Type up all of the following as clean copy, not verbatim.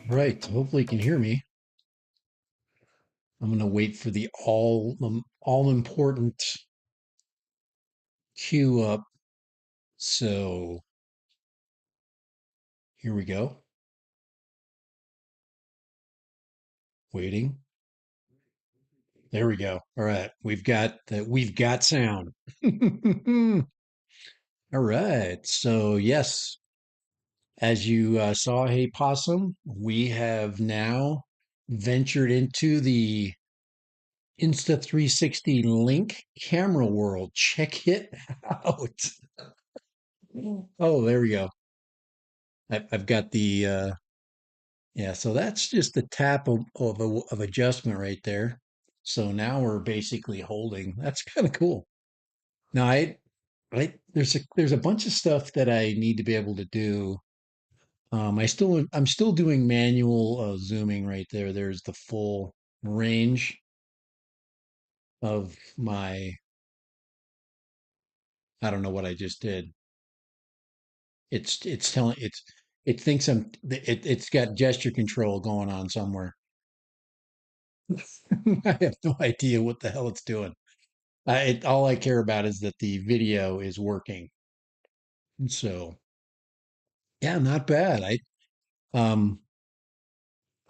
Right. Hopefully you can hear me. I'm going to wait for the all important cue up. So here we go. Waiting. There we go. All right. We've got sound. All right. So yes, as you saw, hey possum, we have now ventured into the Insta360 Link camera world. Check it out. Oh, there we go. I've got the yeah, so that's just the tap of adjustment right there. So now we're basically holding. That's kind of cool. Now there's a bunch of stuff that I need to be able to do. I'm still doing manual zooming right there. There's the full range of my. I don't know what I just did. It's telling it thinks it's got gesture control going on somewhere. I have no idea what the hell it's doing. All I care about is that the video is working. So yeah, not bad. Um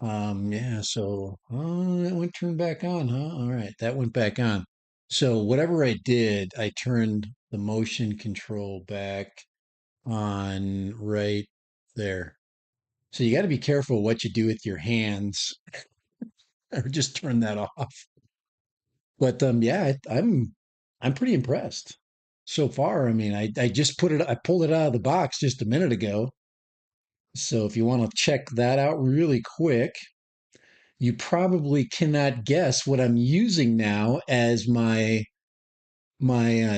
yeah, so that went turned back on, huh? All right, that went back on. So whatever I did, I turned the motion control back on right there. So you got to be careful what you do with your hands or just turn that off. But yeah, I'm pretty impressed so far. I mean, I just I pulled it out of the box just a minute ago. So if you want to check that out really quick, you probably cannot guess what I'm using now as my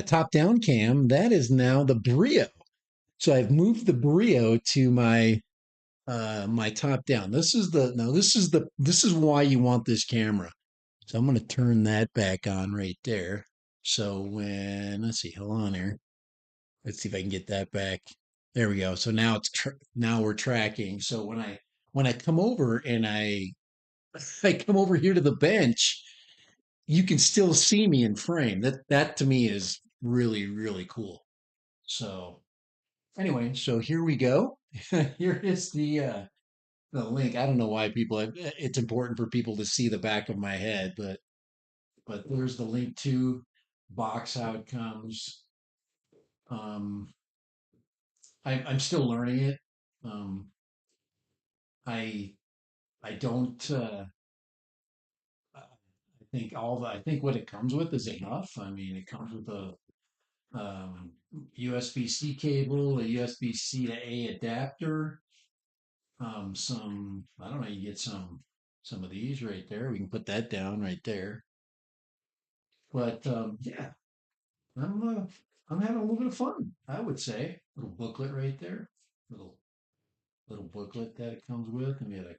top down cam. That is now the Brio. So I've moved the Brio to my top down. This is why you want this camera. So I'm going to turn that back on right there. So let's see, hold on here. Let's see if I can get that back. There we go. So now we're tracking. So when I come over and I come over here to the bench, you can still see me in frame. That to me is really really cool. So anyway, so here we go. Here is the link. I don't know why it's important for people to see the back of my head, but there's the link to box how it comes. Um, I'm still learning it. Um, I I don't. I think what it comes with is enough. I mean, it comes with a USB-C cable, a USB-C to A adapter, some I don't know. You get some of these right there. We can put that down right there. But yeah, I'm uh, I'm having a little bit of fun. I would say little booklet right there, little little booklet that it comes with, and we had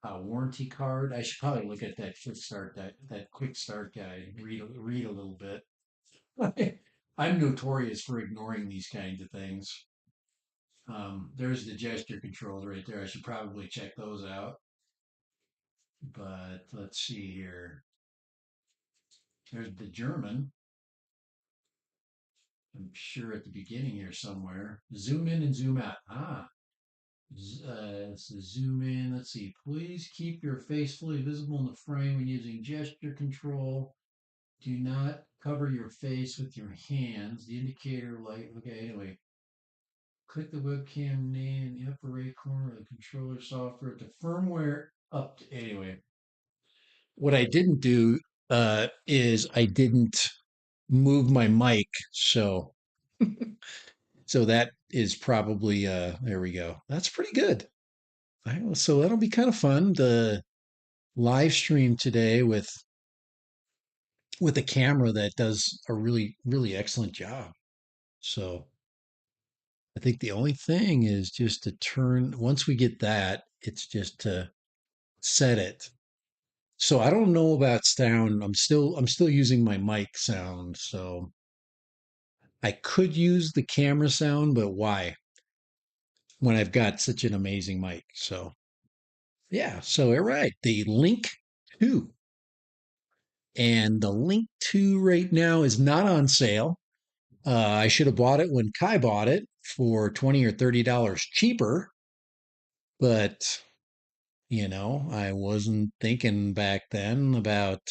a warranty card. I should probably look at that quick start guide. Read a little bit. I'm notorious for ignoring these kinds of things. There's the gesture controls right there. I should probably check those out. But let's see here. There's the German. I'm sure at the beginning here somewhere. Zoom in and zoom out. So zoom in. Let's see. Please keep your face fully visible in the frame when using gesture control. Do not cover your face with your hands. The indicator light. Okay, anyway. Click the webcam name in the upper right corner of the controller software to firmware up to anyway. What I didn't do is I didn't move my mic, so that is probably there we go. That's pretty good. So that'll be kind of fun to live stream today with a camera that does a really really excellent job. So I think the only thing is just to turn once we get that, it's just to set it. So I don't know about sound. I'm still using my mic sound, so I could use the camera sound, but why when I've got such an amazing mic? So Yeah, so you're right. The Link 2. And the Link 2 right now is not on sale. I should have bought it when Kai bought it for 20 or $30 cheaper, but I wasn't thinking back then about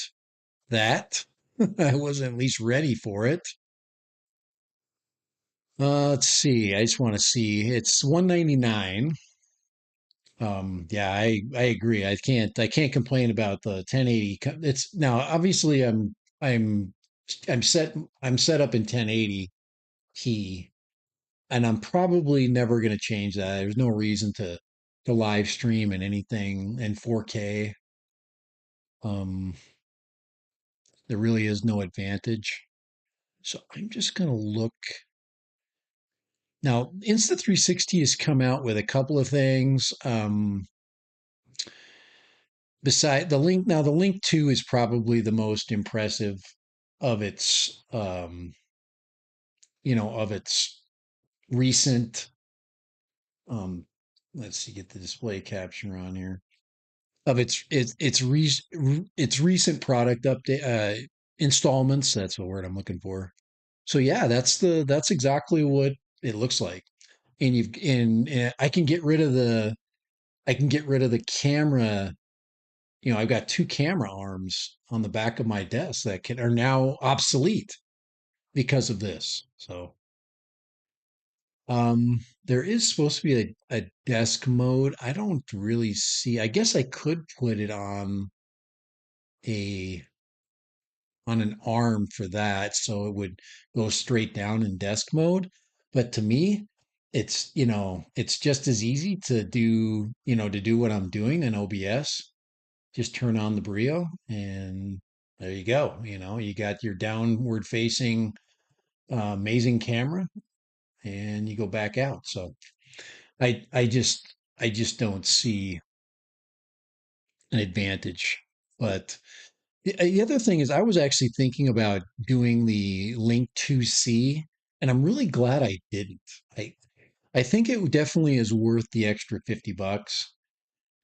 that. I wasn't at least ready for it. Let's see. I just want to see. It's 199. Yeah, I agree. I can't complain about the 1080. It's now obviously I'm I'm set I'm set up in 1080 p, and I'm probably never going to change that. There's no reason to live stream and anything in 4K. Um, there really is no advantage. So I'm just going to look now. Insta360 has come out with a couple of things. Beside the Link, now the Link 2 is probably the most impressive of its of its recent um let's see, get the display capture on here, of its recent product update installments. That's the word I'm looking for. So yeah, that's exactly what it looks like. And I can get rid of the camera. I've got two camera arms on the back of my desk that are now obsolete because of this. So there is supposed to be a desk mode. I don't really see. I guess I could put it a on an arm for that, so it would go straight down in desk mode. But to me, it's just as easy to do what I'm doing in OBS. Just turn on the Brio and there you go. You got your downward facing amazing camera and you go back out. So I just don't see an advantage. But the other thing is, I was actually thinking about doing the Link 2C, and I'm really glad I didn't. I I think it definitely is worth the extra $50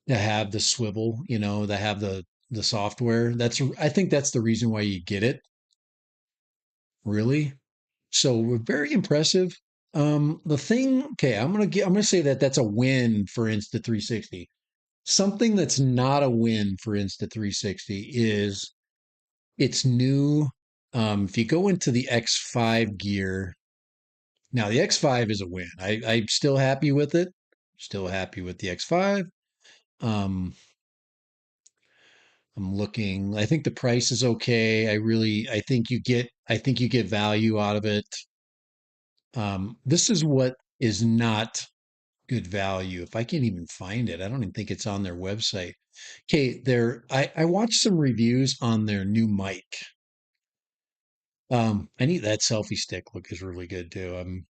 to have the swivel, to have the software. I think that's the reason why you get it, really. So we're very impressive. The thing, okay, I'm gonna say that that's a win for Insta360. Something that's not a win for Insta360 is its new. If you go into the X5 gear, now the X5 is a win. I'm still happy with it. Still happy with the X5. Um, I'm looking. I think the price is okay. I think you get value out of it. This is what is not good value. If I can't even find it, I don't even think it's on their website. Okay, I watched some reviews on their new mic. I need that selfie stick look is really good too.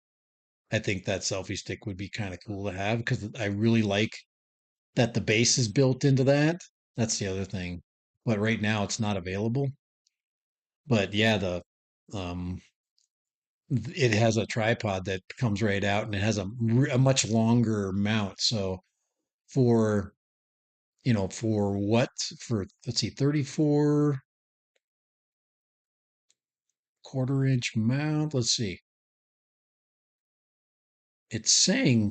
I think that selfie stick would be kind of cool to have because I really like that the base is built into that. That's the other thing. But right now it's not available. But yeah, the um it has a tripod that comes right out and it has a much longer mount. So for for what for let's see 34 quarter-inch mount, let's see, it's saying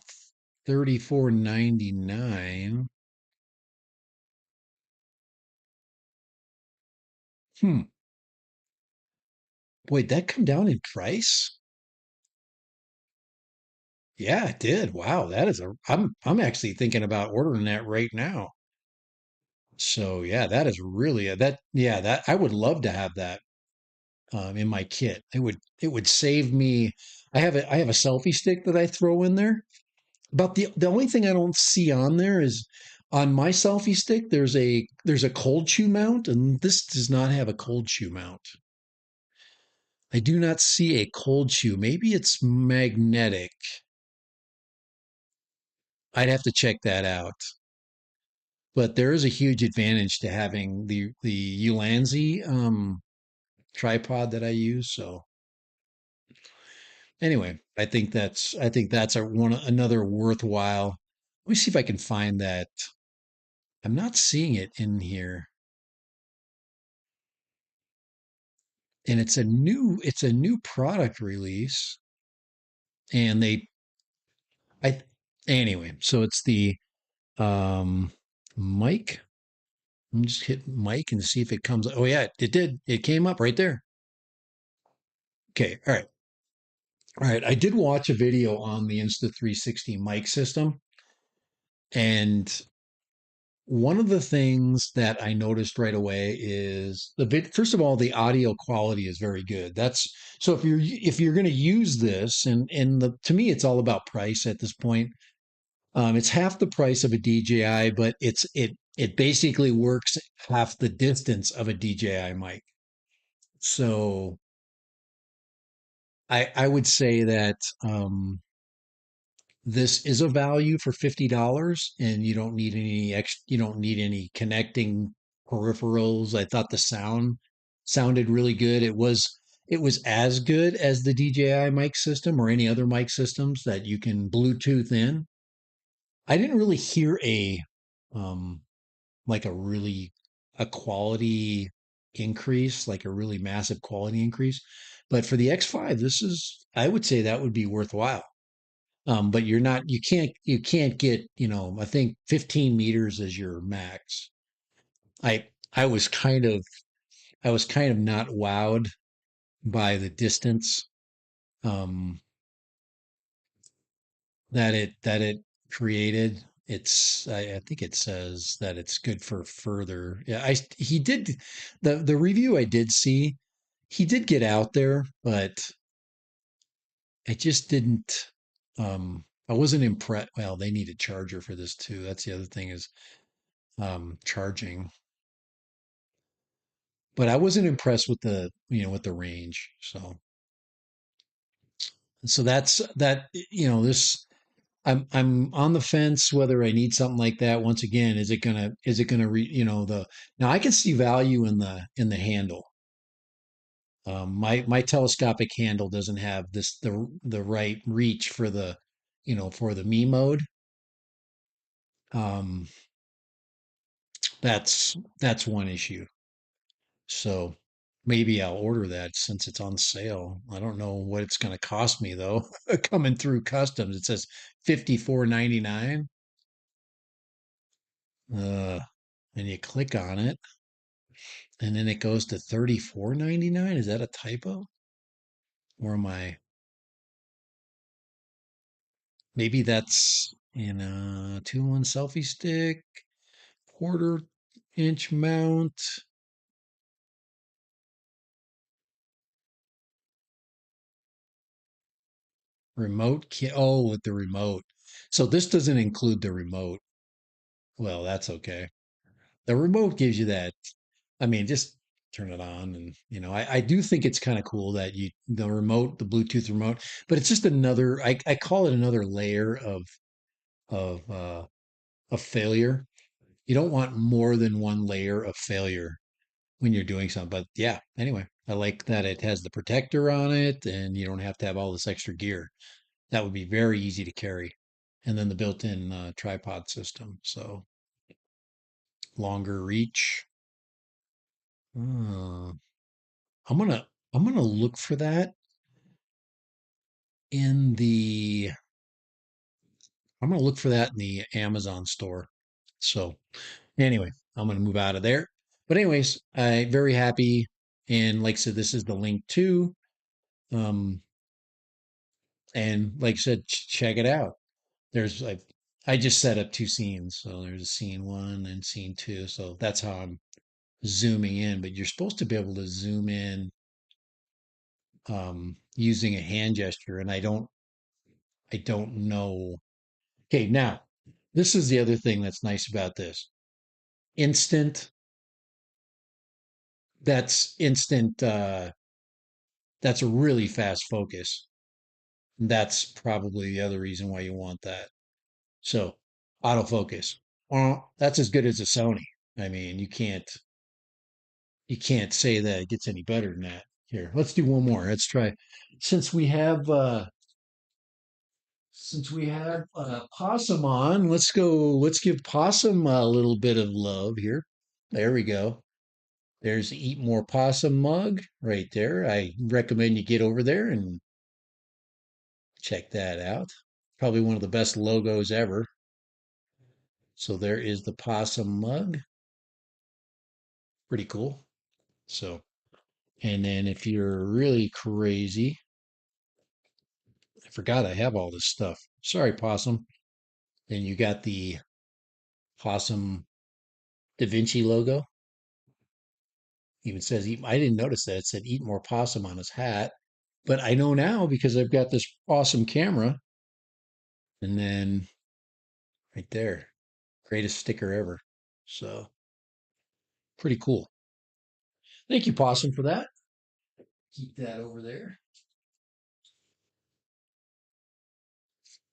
34.99. Hmm. Wait, that come down in price? Yeah, it did. Wow, I'm actually thinking about ordering that right now. So yeah, that is really that I would love to have that in my kit. It would save me. I have a selfie stick that I throw in there. But the only thing I don't see on there is on my selfie stick there's a cold shoe mount, and this does not have a cold shoe mount. I do not see a cold shoe. Maybe it's magnetic. I'd have to check that out. But there is a huge advantage to having the Ulanzi tripod that I use. So anyway, I think that's another worthwhile. Let me see if I can find that. I'm not seeing it in here. And it's a new product release. And I, anyway, so it's the, um, mic. Let me just hit mic and see if it comes. Oh yeah, it did. It came up right there. Okay. All right. All right. I did watch a video on the Insta360 mic system. And one of the things that I noticed right away is first of all, the audio quality is very good. That's so if you're going to use this, and to me, it's all about price at this point. It's half the price of a DJI, but it basically works half the distance of a DJI mic. So I would say that this is a value for $50, and you don't need any connecting peripherals. I thought the sound sounded really good. It was as good as the DJI mic system or any other mic systems that you can Bluetooth in. I didn't really hear um like a quality increase, like a really massive quality increase. But for the X5, I would say that would be worthwhile. But you can't get, I think 15 meters is your max. I, I was kind of, I was kind of not wowed by the distance, um, that it created. I think it says that it's good for further. Yeah, he did the review I did see. He did get out there, but I just didn't. I wasn't impressed. Well, they need a charger for this too. That's the other thing is charging. But I wasn't impressed with with the range. So that's that. This I'm on the fence whether I need something like that. Once again, is it gonna the now I can see value in the handle. My telescopic handle doesn't have the right reach for for the me mode. Um, that's one issue. So maybe I'll order that since it's on sale. I don't know what it's going to cost me though. Coming through customs, it says 54.99. Uh, and you click on it, and then it goes to 34.99. Is that a typo? Or am I? Maybe that's in a 2-in-1 selfie stick, quarter-inch mount, Oh, with the remote. So this doesn't include the remote. Well, that's okay. The remote gives you that. I mean, just turn it on, and I do think it's kind of cool that the remote, the Bluetooth remote, but it's just another. I call it another layer of uh, of failure. You don't want more than one layer of failure when you're doing something. But yeah, anyway, I like that it has the protector on it, and you don't have to have all this extra gear. That would be very easy to carry. And then the built-in tripod system, so longer reach. Uh, I'm gonna I'm gonna look for that in the I'm gonna look for that in the Amazon store. So anyway, I'm gonna move out of there. But anyways, I'm very happy. And like I said, this is the link too. Um, and like I said, check it out. There's like I just set up two scenes. So there's a scene one and scene two. So that's how I'm zooming in. But you're supposed to be able to zoom in using a hand gesture, and I don't know. Okay, now this is the other thing that's nice about this. Instant, instant, that's a really fast focus. That's probably the other reason why you want that. So autofocus. That's as good as a Sony. I mean, you can't say that it gets any better than that. Here, let's do one more. Let's try since we have Since we have Possum on, let's go. Let's give Possum a little bit of love here. There we go. There's the Eat More Possum mug right there. I recommend you get over there and check that out. Probably one of the best logos ever. So there is the Possum mug. Pretty cool. So, and then if you're really crazy, I forgot I have all this stuff. Sorry, Possum. Then you got the Possum Da Vinci logo. Even says, I didn't notice that it said eat more possum on his hat, but I know now because I've got this awesome camera. And then right there, greatest sticker ever. So pretty cool. Thank you, Possum, for that. Keep that over there.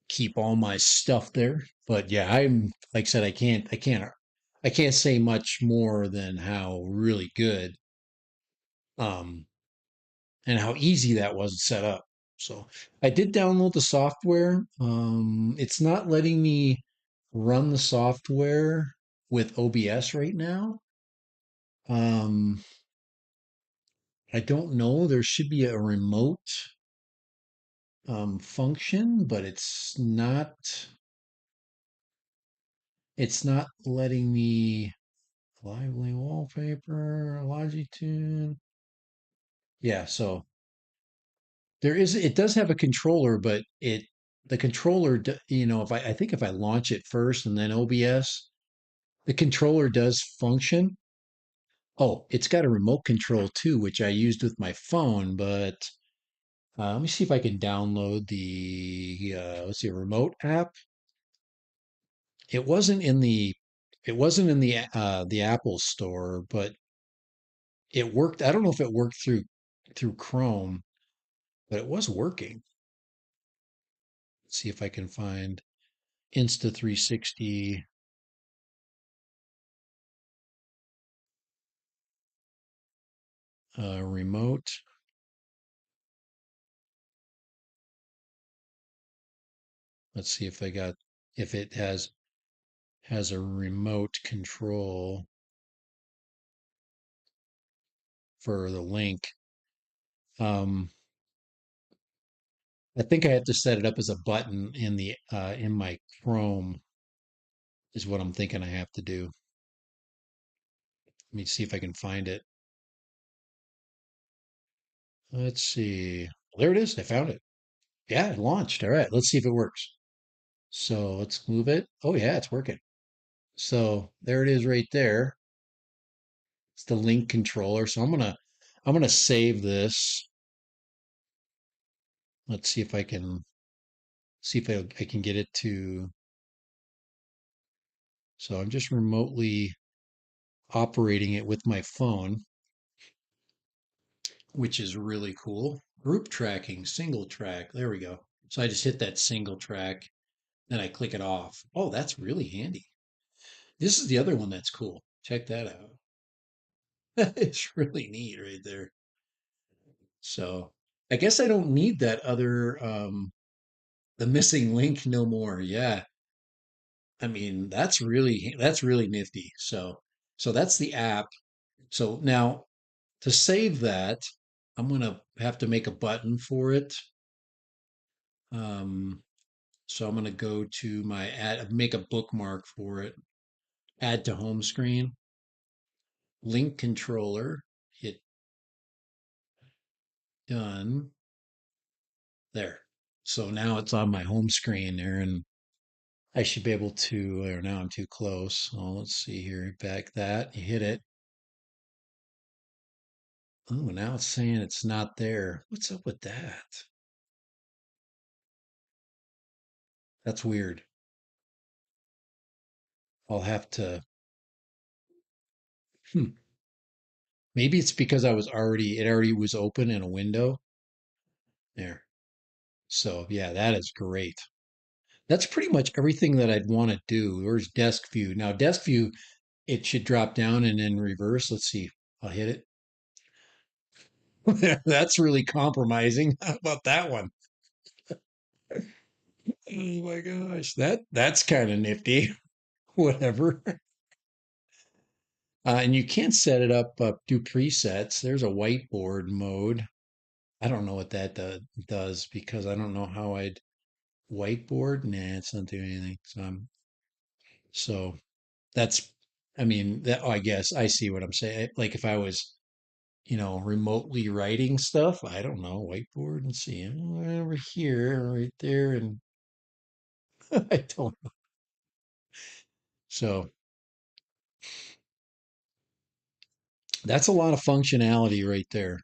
Keep all my stuff there. But yeah, I'm like I said, I can't say much more than how really good um and how easy that was to set up. So I did download the software. It's not letting me run the software with OBS right now. Um, I don't know. There should be a remote function, but it's not letting me lively wallpaper, Logitune. Yeah, so it does have a controller, but the controller, I think if I launch it first and then OBS, the controller does function. Oh, it's got a remote control too, which I used with my phone, but let me see if I can download let's see, remote app. It wasn't in the Apple store, but it worked. I don't know if it worked through Chrome, but it was working. Let's see if I can find Insta360 remote. Let's see if it has a remote control for the link. Um, I think I have to set it up as a button in my Chrome is what I'm thinking I have to do. Let me see if I can find it. Let's see. There it is. I found it. Yeah, it launched. All right, let's see if it works. So let's move it. Oh yeah, it's working. So there it is right there. It's the link controller. So I'm gonna save this. Let's see if I can see if I can get it to. So I'm just remotely operating it with my phone, which is really cool. Group tracking, single track. There we go. So I just hit that single track, then I click it off. Oh, that's really handy. This is the other one that's cool. Check that out. It's really neat right there. So I guess I don't need that other the missing link no more. Yeah. I mean, that's really nifty. So that's the app. So now to save that, I'm gonna have to make a button for it. Um, so I'm gonna go to my make a bookmark for it, add to home screen, link controller, hit done. There. So now it's on my home screen there, and I should be able to, or now I'm too close. Oh, let's see here. Back that, you hit it. Oh, now it's saying it's not there. What's up with that? That's weird. I'll have to, hmm. Maybe it's because it already was open in a window. There. So yeah, that is great. That's pretty much everything that I'd want to do. Where's desk view? Now desk view, it should drop down and then reverse. Let's see. I'll hit it. That's really compromising. How about that one? Oh my gosh, that's kind of nifty. Whatever. And you can set it up, do presets. There's a whiteboard mode. I don't know what that does because I don't know how I'd whiteboard. Nah, it's not doing anything. So that's, I mean, that, oh, I guess I see what I'm saying. Like if I was, remotely writing stuff, I don't know, whiteboard and see over here, right there. And I don't know. So that's a lot of functionality right there.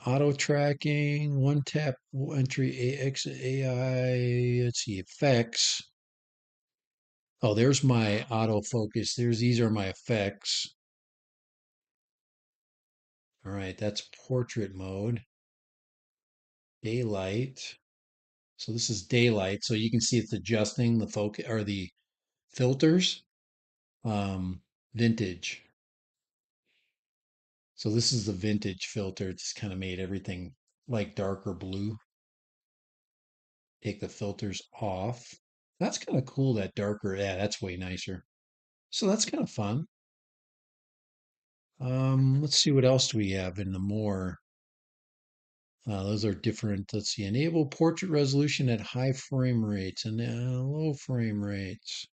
Auto tracking, one tap entry, AX, AI, let's see, effects. Oh, there's my autofocus. These are my effects. All right, that's portrait mode. Daylight. So this is daylight. So you can see it's adjusting the focus or the filters. Um, Vintage. So this is the vintage filter. It's kind of made everything like darker blue. Take the filters off. That's kind of cool. That darker. Yeah, that's way nicer. So that's kind of fun. Let's see what else do we have in the more. Those are different. Let's see. Enable portrait resolution at high frame rates and low frame rates.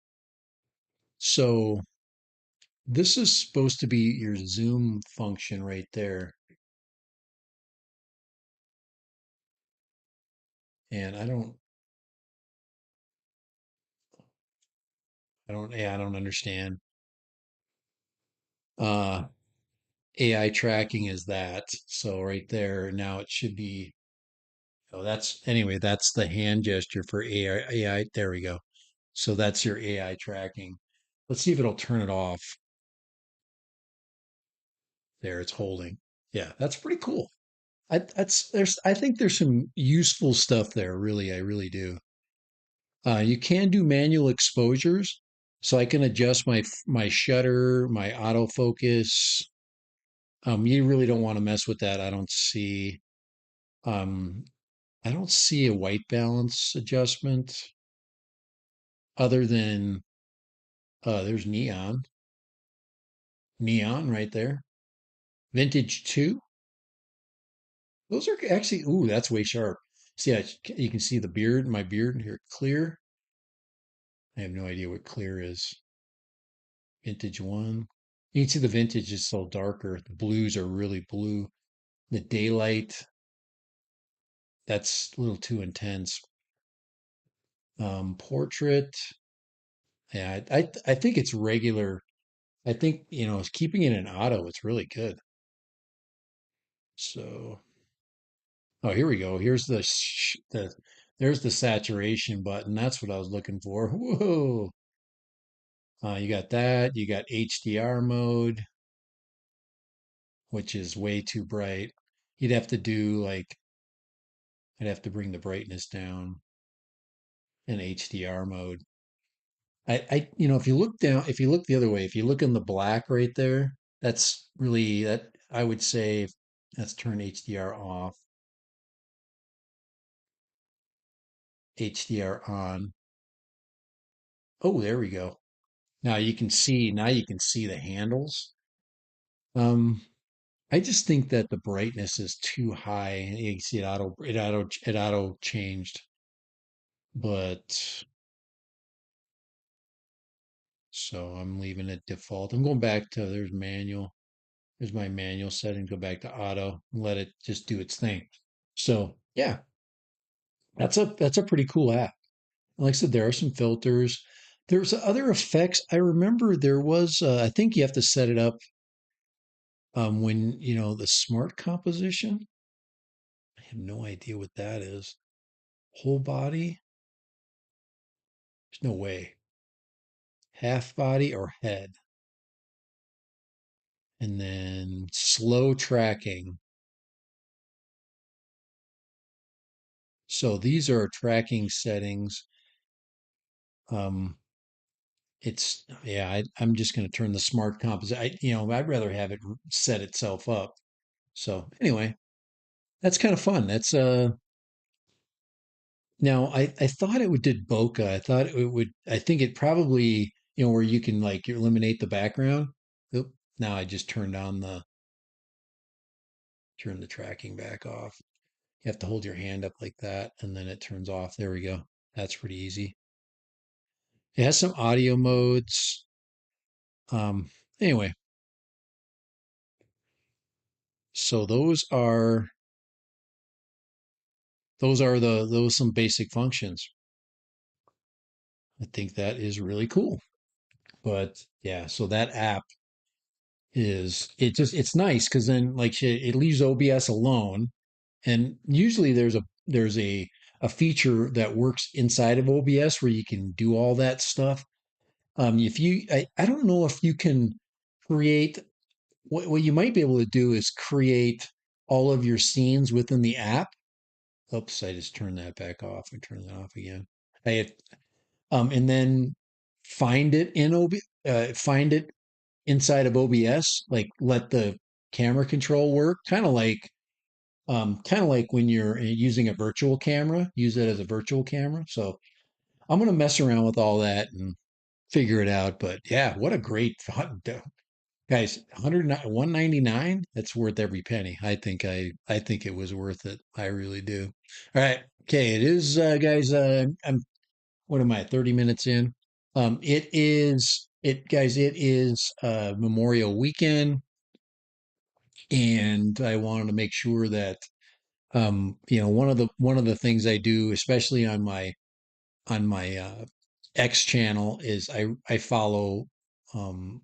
So this is supposed to be your zoom function right there. And yeah, I don't understand. Uh, AI tracking is that. So right there, now it should be, oh, anyway, that's the hand gesture for AI. There we go. So that's your AI tracking. Let's see if it'll turn it off. There, it's holding. Yeah, that's pretty cool. I think there's some useful stuff there. Really, I really do. You can do manual exposures, so I can adjust my shutter, my autofocus. You really don't want to mess with that. Um, I don't see a white balance adjustment other than there's neon right there. Vintage 2. Those are actually, ooh, that's way sharp. See, you can see my beard here, clear. I have no idea what clear is. Vintage 1. You can see the vintage is so darker. The blues are really blue. The daylight, that's a little too intense. Portrait, yeah, I think it's regular. I think, keeping it in auto, it's really good. So, oh, here we go. Here's there's the saturation button. That's what I was looking for. Whoa. You got that. You got HDR mode, which is way too bright. You'd have to do like, I'd have to bring the brightness down in HDR mode. If you look down, if you look the other way, if you look in the black right there, that's really that I would say let's turn HDR off, HDR on. Oh, there we go. Now you can see the handles. Um, I just think that the brightness is too high. You can see it auto changed, but so I'm leaving it default. I'm going back to there's manual. There's my manual setting. Go back to auto and let it just do its thing. So yeah, that's a pretty cool app. Like I said, there are some filters. There's other effects. I remember there was. I think you have to set it up when the smart composition. I have no idea what that is. Whole body. There's no way. Half body or head, and then slow tracking. So these are tracking settings. Um, yeah. I'm just going to turn the smart composite. I'd rather have it set itself up. So anyway, that's kind of fun. Now, I thought it would did bokeh. I thought it would. I think it probably, where you can like eliminate the background. Oop, now I just turned the tracking back off. You have to hold your hand up like that, and then it turns off. There we go. That's pretty easy. It has some audio modes. Um, anyway, so those some basic functions. I think that is really cool. But yeah, so that app it's nice because then like it leaves OBS alone, and usually there's a feature that works inside of OBS where you can do all that stuff. If you I don't know if you can create what you might be able to do is create all of your scenes within the app. Oops, I just turned that back off and turn that off again. I had, and then find it in find it inside of OBS, like let the camera control work, kind of like when you're using a virtual camera, use it as a virtual camera. So I'm gonna mess around with all that and figure it out. But yeah, what a great guys, 199. That's worth every penny. I think it was worth it. I really do. All right. Okay, it is guys, I'm what am I, 30 minutes in? It is Memorial Weekend, and I wanted to make sure that one of the things I do, especially on my X channel, is I follow um,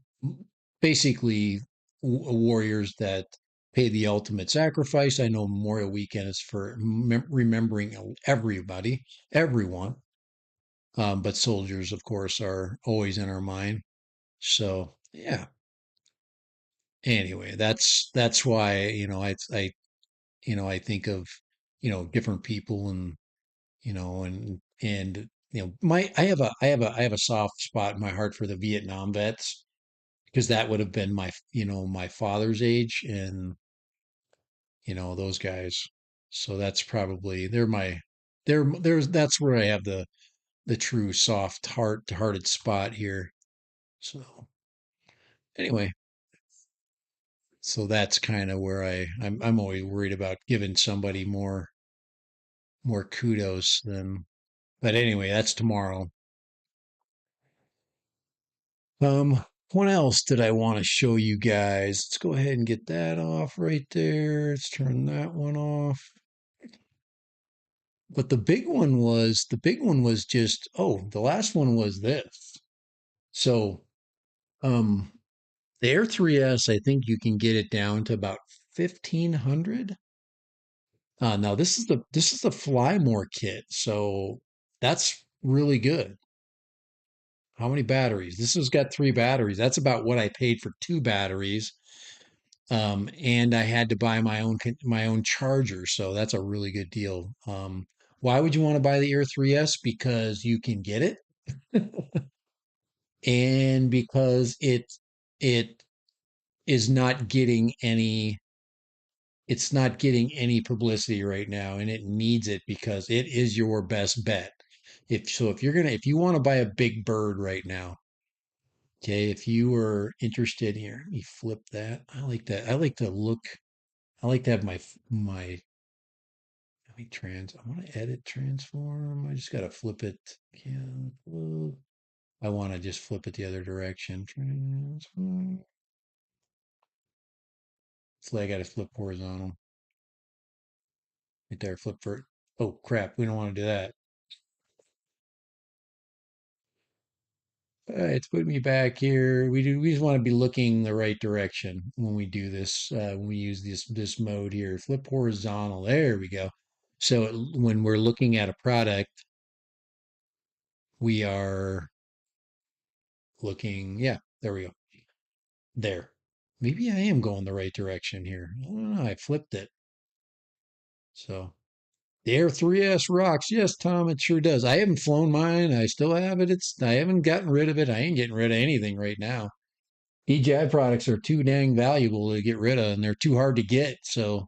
basically warriors that pay the ultimate sacrifice. I know Memorial Weekend is for remembering everybody, everyone, but soldiers, of course, are always in our mind. So yeah. Anyway, that's why I think of different people, and my I have a soft spot in my heart for the Vietnam vets because that would have been my father's age, and those guys. So that's probably there's that's where I have the true soft hearted spot here. So anyway, so that's kind of where I'm always worried about giving somebody more kudos than. But anyway, that's tomorrow. Um, what else did I want to show you guys? Let's go ahead and get that off right there. Let's turn that one off. But the big one was just, oh, the last one was this. So, um, the Air 3S, I think you can get it down to about 1500. Now this is the Fly More kit, so that's really good. How many batteries? This has got 3 batteries. That's about what I paid for 2 batteries. And I had to buy my own charger, so that's a really good deal. Why would you want to buy the Air 3S? Because you can get it, and because it is not getting any it's not getting any publicity right now, and it needs it because it is your best bet. If you want to buy a big bird right now, okay, if you were interested here, let me flip that. I like that. I like to have my let me I want to edit transform. I just got to flip it. Yeah, I want to just flip it the other direction. Transform. It's like I got to flip horizontal. Right there, flip for. Oh crap, we don't want to do that. It's putting me back here. We just want to be looking the right direction when we do this. When we use this mode here, flip horizontal. There we go. So when we're looking at a product, we are looking. Yeah, there we go. There. Maybe I am going the right direction here. I don't know. I flipped it. So the Air 3S rocks. Yes, Tom, it sure does. I haven't flown mine. I still have it. I haven't gotten rid of it. I ain't getting rid of anything right now. DJI products are too dang valuable to get rid of, and they're too hard to get. So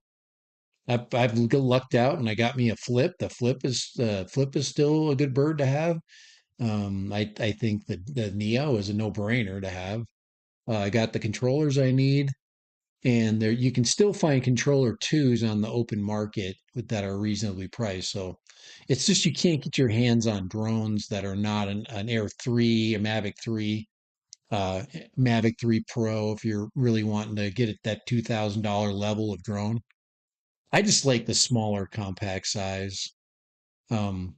I've lucked out and I got me a flip. The flip is still a good bird to have. I think the Neo is a no-brainer to have. I got the controllers I need, and there you can still find controller twos on the open market that are reasonably priced. So it's just you can't get your hands on drones that are not an Air 3, a Mavic 3, Mavic 3 Pro if you're really wanting to get at that $2,000 level of drone. I just like the smaller compact size. Um,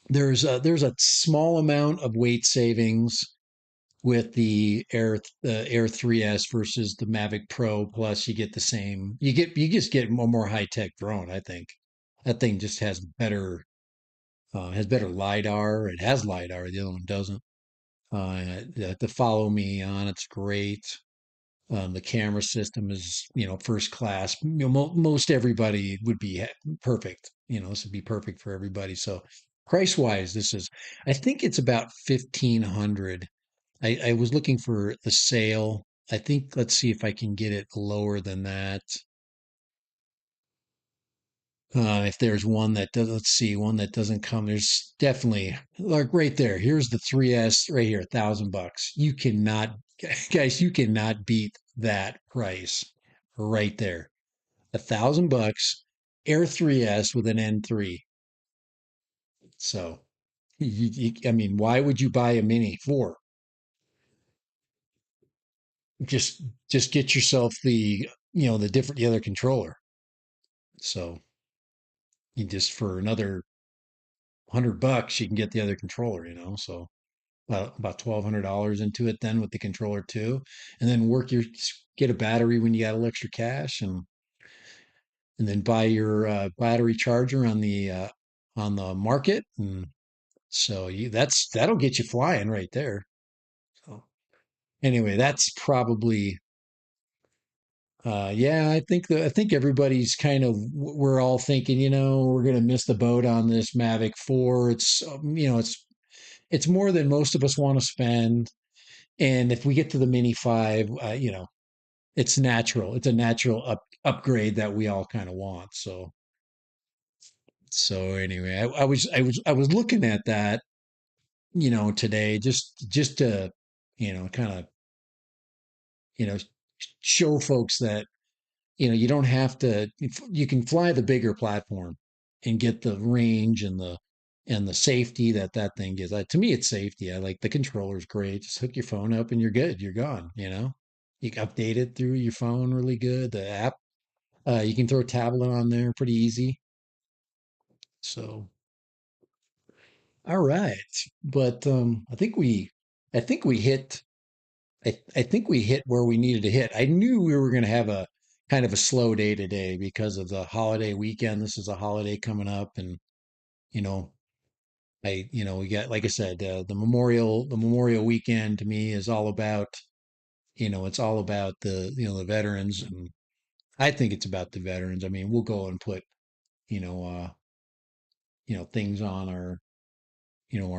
there's a small amount of weight savings with the Air 3S versus the Mavic Pro. Plus, you get the same. You just get a more high tech drone. I think that thing just has better lidar. It has lidar. The other one doesn't. The follow me on it's great. The camera system is, first class. Most everybody would be perfect. This would be perfect for everybody. So price wise, I think it's about 1,500. I was looking for the sale. I think, let's see if I can get it lower than that. If there's one that does, let's see, one that doesn't come. There's definitely like right there. Here's the 3S right here, $1,000. You cannot, guys, you cannot beat that price right there. $1,000, Air 3S with an N3. So, I mean, why would you buy a Mini for? Just, just get yourself the other controller. So you just for another $100, you can get the other controller. So about $1,200 into it then with the controller too, and then get a battery when you got a little extra cash, and then buy your battery charger on the market, and so that'll get you flying right there. So anyway, that's probably yeah, I think everybody's we're all thinking, we're gonna miss the boat on this Mavic 4. It's more than most of us want to spend. And if we get to the Mini 5, it's natural. It's a natural upgrade that we all kind of want. So anyway, I was looking at that, today just to, kind of, you know, show folks that, you don't have to, you can fly the bigger platform and get the range and the safety that thing gives. To me, it's safety. I like the controller's great. Just hook your phone up and you're good. You're gone. You can update it through your phone really good. The app, you can throw a tablet on there pretty easy. So, all right. But I think we hit, I think we hit where we needed to hit. I knew we were going to have a kind of a slow day today because of the holiday weekend. This is a holiday coming up, and you know, we got, like I said, the Memorial weekend to me is all about, it's all about the veterans, and I think it's about the veterans. I mean, we'll go and put, you know, uh, things on our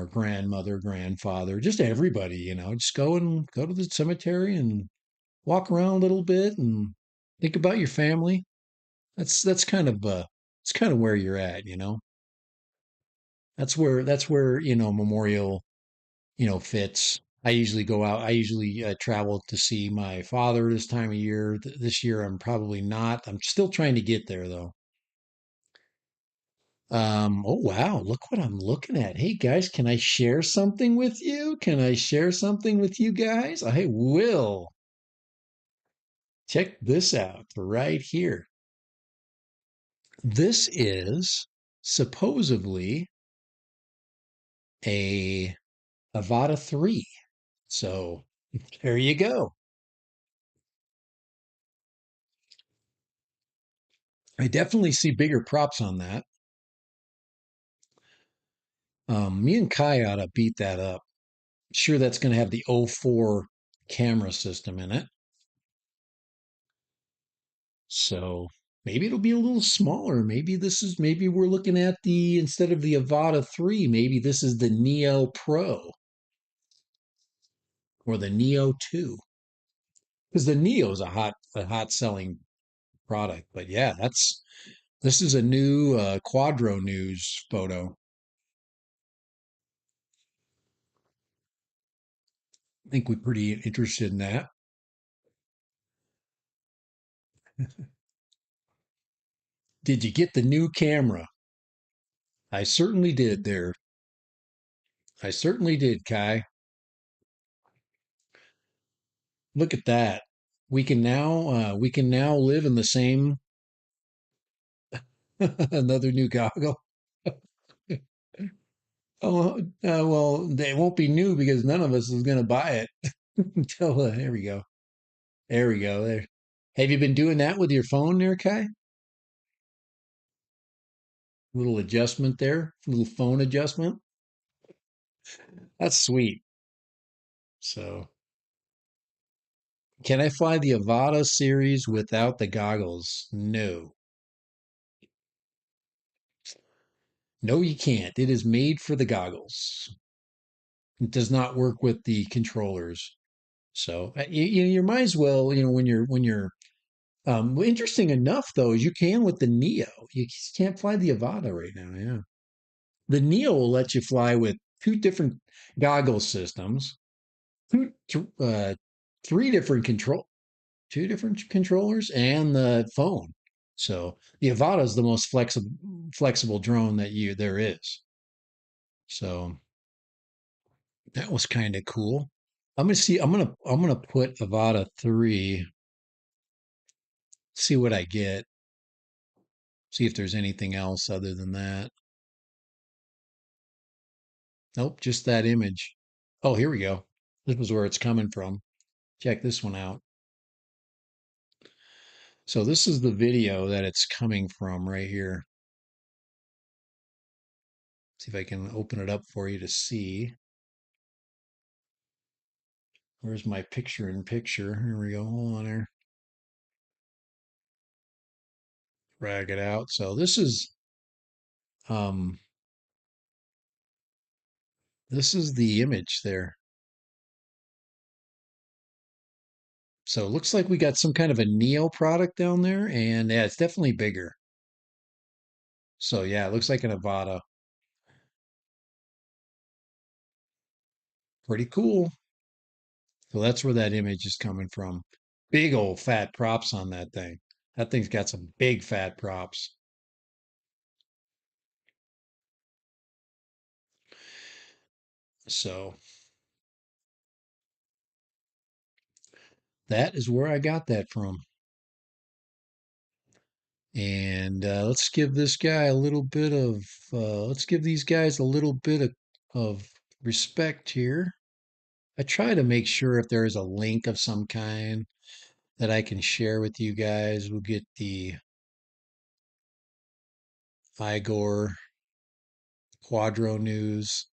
grandmother, grandfather, just everybody, just go to the cemetery and walk around a little bit and think about your family. That's kind of it's kind of where you're at. That's where Memorial fits. I usually go out. I usually travel to see my father this time of year. This year I'm probably not. I'm still trying to get there though. Oh wow, look what I'm looking at. Hey guys, can I share something with you? Can I share something with you guys? I will. Check this out right here. This is supposedly a Avata 3. So there you go. I definitely see bigger props on that. Me and Kai ought to beat that up. Sure, that's going to have the O4 camera system in it. So maybe it'll be a little smaller. Maybe we're looking at instead of the Avata 3, maybe this is the Neo Pro or the Neo 2. Because the Neo is a hot selling product. But yeah, This is a new Quadro News photo. I think we're pretty interested in that. Did you get the new camera? I certainly did there. I certainly did, Kai. Look at that. We can now live in the same another new goggle. Oh, well, they won't be new because none of us is going to buy it until there we go. There we go. There. Have you been doing that with your phone there, Kai? Little adjustment there, little phone adjustment. That's sweet. So, can I fly the Avata series without the goggles? No. No, you can't. It is made for the goggles. It does not work with the controllers. So, you might as well, when you're well, interesting enough though, is you can with the Neo. You just can't fly the Avata right now. Yeah. The Neo will let you fly with two different goggle systems, two, three different two different controllers, and the phone. So the Avata is the most flexible drone that you there is. So that was kind of cool. I'm gonna see. I'm gonna put Avata 3. See what I get. See if there's anything else other than that. Nope, just that image. Oh, here we go. This was where it's coming from. Check this one out. So this is the video that it's coming from right here. See if I can open it up for you to see. Where's my picture in picture? Here we go. Hold on here. Drag it out. So um this is the image there. So it looks like we got some kind of a Neo product down there, and yeah, it's definitely bigger. So yeah, it looks like an Avata. Pretty cool. So that's where that image is coming from. Big old fat props on that thing. That thing's got some big fat props. So that is where I got that from. And let's give this guy a little bit of, let's give these guys a little bit of respect here. I try to make sure if there is a link of some kind that I can share with you guys. We'll get the Igor Quadro News.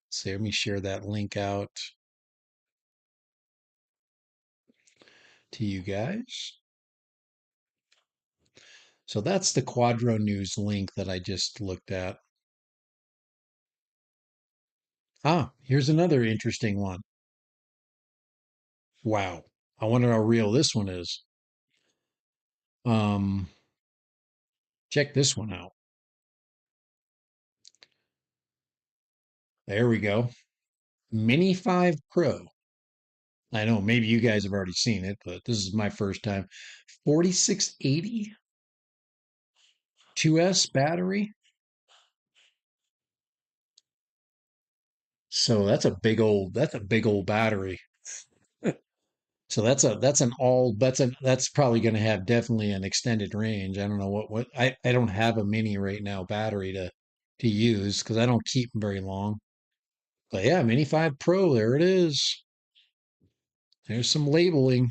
So let me share that link out to you guys. So that's the Quadro News link that I just looked at. Ah, here's another interesting one. Wow. I wonder how real this one is. Um, check this one out. There we go. Mini 5 Pro. I know maybe you guys have already seen it, but this is my first time. 4680 2S battery. So that's a big old battery. So that's probably going to have definitely an extended range. I don't know what I don't have a mini right now battery to use because I don't keep them very long. But yeah, Mini 5 Pro, there it is. There's some labeling.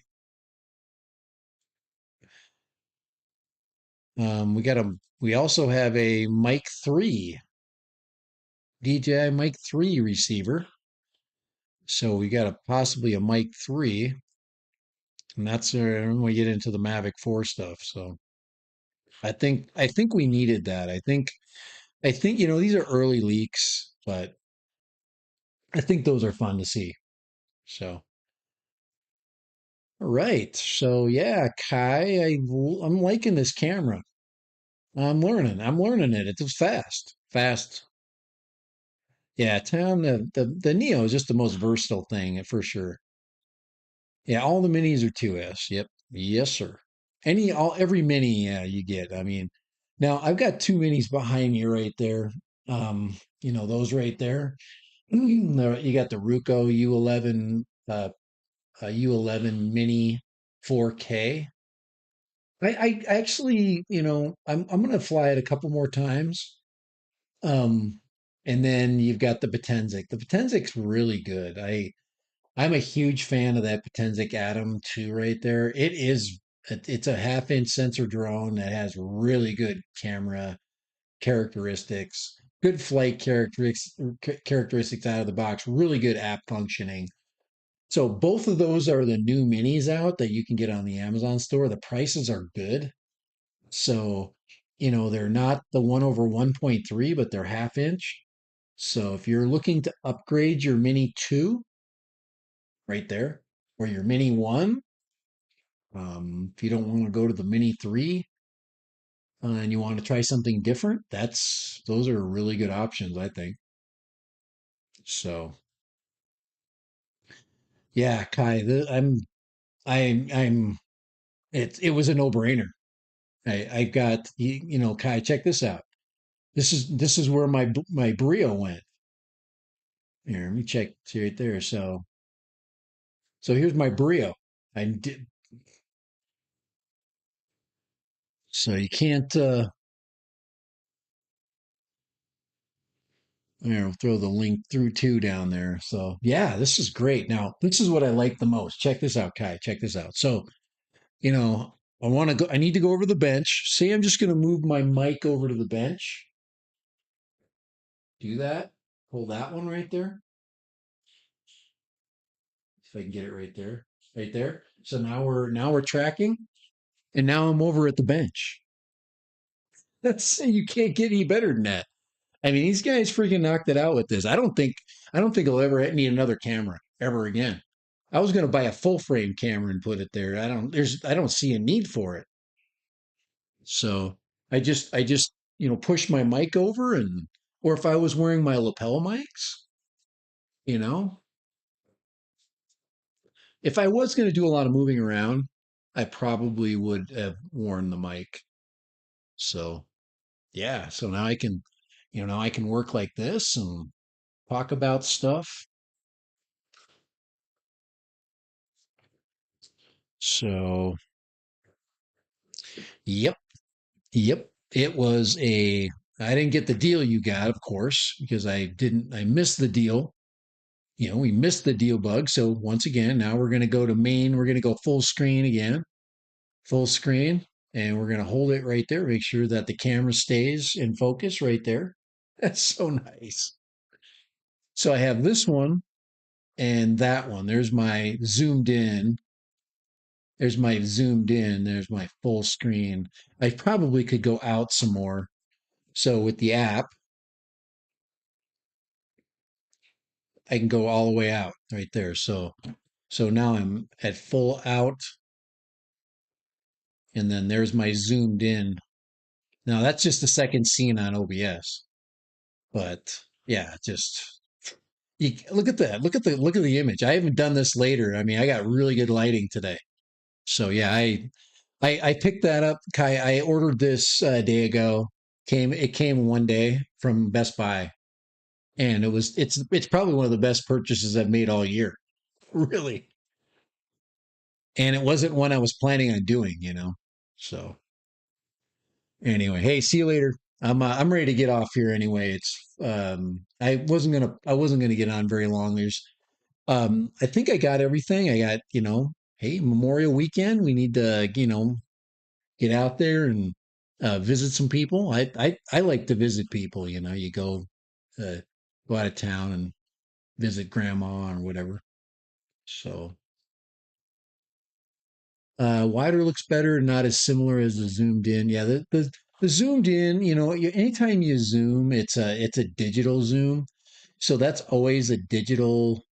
We also have a Mic 3, DJI Mic 3 receiver. So we got possibly a Mic 3, and that's when we get into the Mavic 4 stuff. So I think we needed that. I think these are early leaks, but I think those are fun to see. So Right. So yeah, Kai, I'm liking this camera. I'm learning. I'm learning it. It's fast. Fast. Yeah, Tom, the Neo is just the most versatile thing for sure. Yeah, all the minis are 2S. Yep. Yes, sir. Every mini, yeah, you get. I mean, now I've got two minis behind you right there. Those right there. You got the Ruko U11 U11 Mini 4K. I actually, I'm gonna fly it a couple more times. Um, and then you've got the Potenzic. The Potenzic's really good. I'm a huge fan of that Potenzic Atom 2 right there. It's a half-inch sensor drone that has really good camera characteristics, good flight characteristics out of the box, really good app functioning. So both of those are the new minis out that you can get on the Amazon store. The prices are good. So, they're not the 1 over 1.3, but they're half inch. So if you're looking to upgrade your Mini 2 right there, or your Mini 1, if you don't want to go to the Mini 3 and you want to try something different, those are really good options, I think. So yeah, Kai, I'm, it was a no-brainer. I got, Kai, check this out. This is where my Brio went. Here, let me check. See right there. So here's my Brio. I did so you can't I'll throw the link through too down there. So yeah, this is great. Now, this is what I like the most. Check this out, Kai. Check this out. So, you know, I need to go over the bench. Say I'm just gonna move my mic over to the bench. Do that. Hold that one right there. If I can get it right there. Right there. So now we're tracking. And now I'm over at the bench. You can't get any better than that. I mean, these guys freaking knocked it out with this. I don't think I'll ever need another camera ever again. I was going to buy a full frame camera and put it there. I don't see a need for it. So I just push my mic over or if I was wearing my lapel mics, you know, if I was going to do a lot of moving around, I probably would have worn the mic. So yeah, so now I can work like this and talk about stuff. So, yep, yep. I didn't get the deal you got, of course, because I missed the deal. We missed the deal bug. So, once again, now we're going to go to main. We're going to go full screen again, full screen, and we're going to hold it right there. Make sure that the camera stays in focus right there. That's so nice. So, I have this one and that one. There's my full screen. I probably could go out some more. So with the app, I can go all the way out right there. So now I'm at full out, and then there's my zoomed in. Now that's just the second scene on OBS. But yeah, just look at that. Look at the image. I haven't done this later. I mean, I got really good lighting today. So yeah, I picked that up. Kai, I ordered this a day ago. It came one day from Best Buy, and it's probably one of the best purchases I've made all year. Really. And it wasn't one I was planning on doing. So anyway, hey, see you later. I'm ready to get off here anyway. I wasn't gonna get on very long. I think I got everything. I got, hey, Memorial Weekend. We need to, get out there and visit some people. I like to visit people. You uh, go out of town and visit grandma or whatever. So wider looks better, not as similar as the zoomed in. Yeah, the zoomed in. Anytime you zoom, it's a digital zoom, so that's always a digital.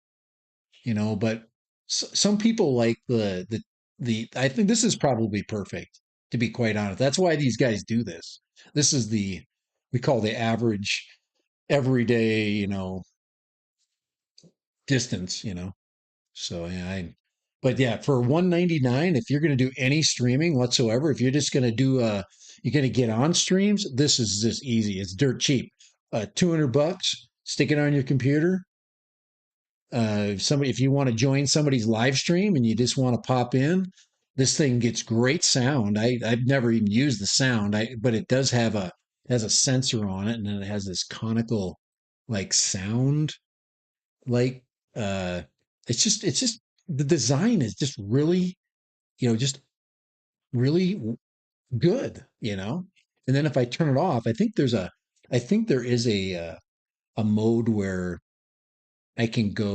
But some people like the I think this is probably perfect, to be quite honest. That's why these guys do this. This is we call the average everyday, distance, So yeah, but yeah, for 199, if you're going to do any streaming whatsoever, if you're just going to you're going to get on streams, this is just easy. It's dirt cheap. $200, stick it on your computer. If you want to join somebody's live stream and you just want to pop in, this thing gets great sound. I've never even used the sound, but it does have has a sensor on it, and then it has this conical like sound, like uh, it's just the design is just really, just really good, And then if I turn it off, I think there is a mode where I can go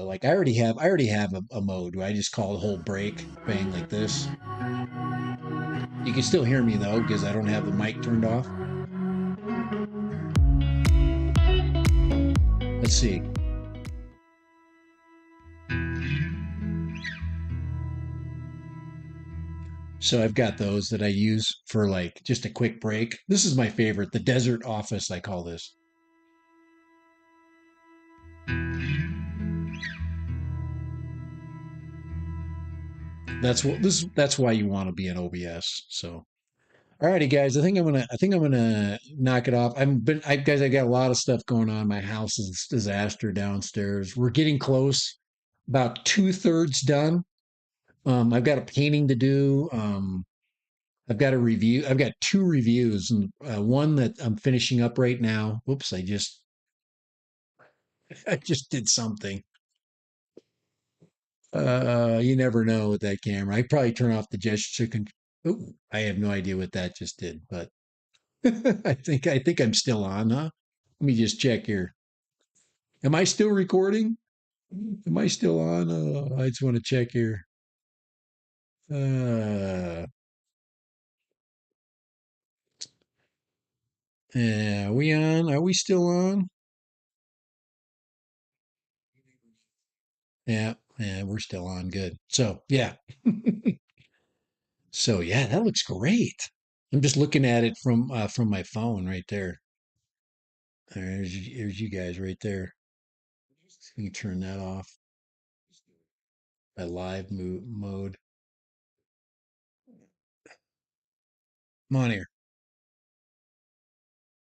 like I already have a mode where I just call the whole break bang like this. You can still hear me though because I don't have the mic turned off. Let's see. So I've got those that I use for like just a quick break. This is my favorite, the desert office, I call this. That's why you want to be in OBS. So alrighty, guys. I think I'm gonna knock it off. Guys, I got a lot of stuff going on. My house is a disaster downstairs. We're getting close, about 2/3 done. I've got a painting to do. I've got a review. I've got two reviews, and one that I'm finishing up right now. Whoops, I just did something. You never know with that camera. I probably turn off the gesture control. Oh, I have no idea what that just did, but I think I'm still on, huh? Let me just check here. Am I still recording? Am I still on? I just want to check here. Yeah, are we on? Are we still on? Yeah, yeah, we're still on. Good. So yeah. So yeah, that looks great. I'm just looking at it from my phone right there. There's you guys right there. You can turn that off. My mode. Come on here.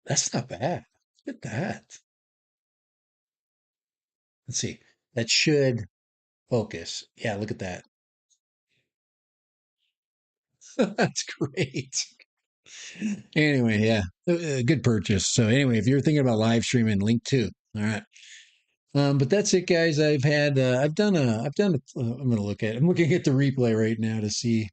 That's not bad. Look at that. Let's see. That should focus. Yeah, look at that. That's great. Anyway, yeah, good purchase. So anyway, if you're thinking about live streaming, link too. All right. But that's it, guys. I'm gonna I'm looking at the replay right now to see.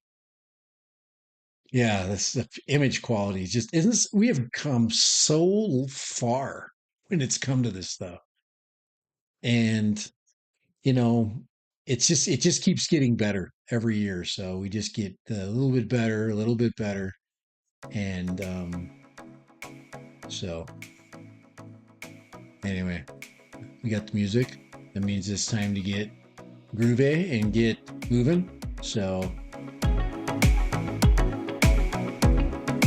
Yeah, the image quality is just isn't we have come so far when it's come to this stuff, and you know, it just keeps getting better every year. So we just get a little bit better, a little bit better, and so anyway, we got the music. That means it's time to get groovy and get moving. So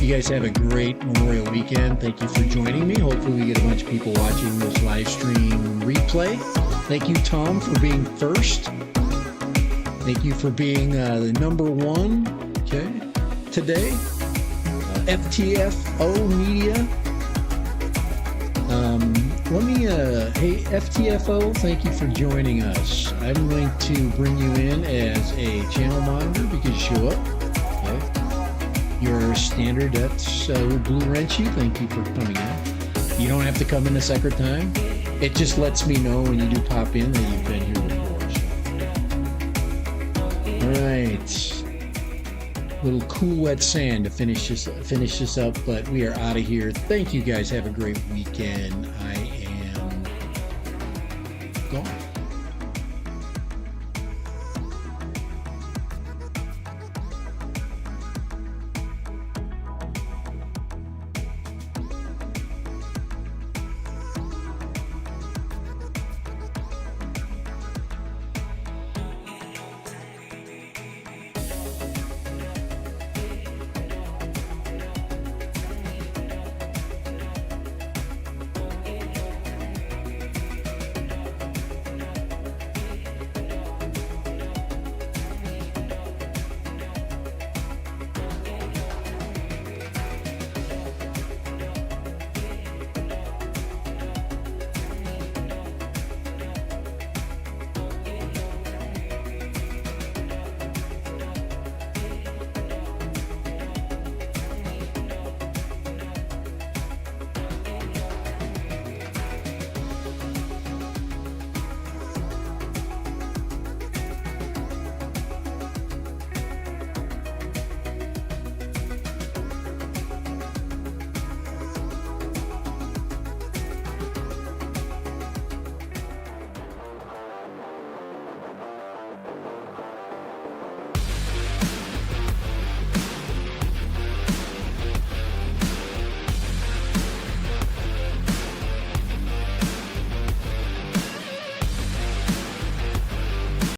you guys have a great Memorial weekend. Thank you for joining me. Hopefully we get a bunch of people watching this live stream replay. Thank you, Tom, for being first. Thank you for being the number one, okay, today. FTFO Media. Hey, FTFO, thank you for joining us. I'm going to bring you in as a channel monitor because you show up. Okay. Your standard, that's Blue Wrenchy. Thank you for coming in. You don't have to come in a second time. It just lets me know when you do pop in that you've been here before. So. All right. Little cool wet sand to finish this up, but we are out of here. Thank you guys. Have a great weekend. I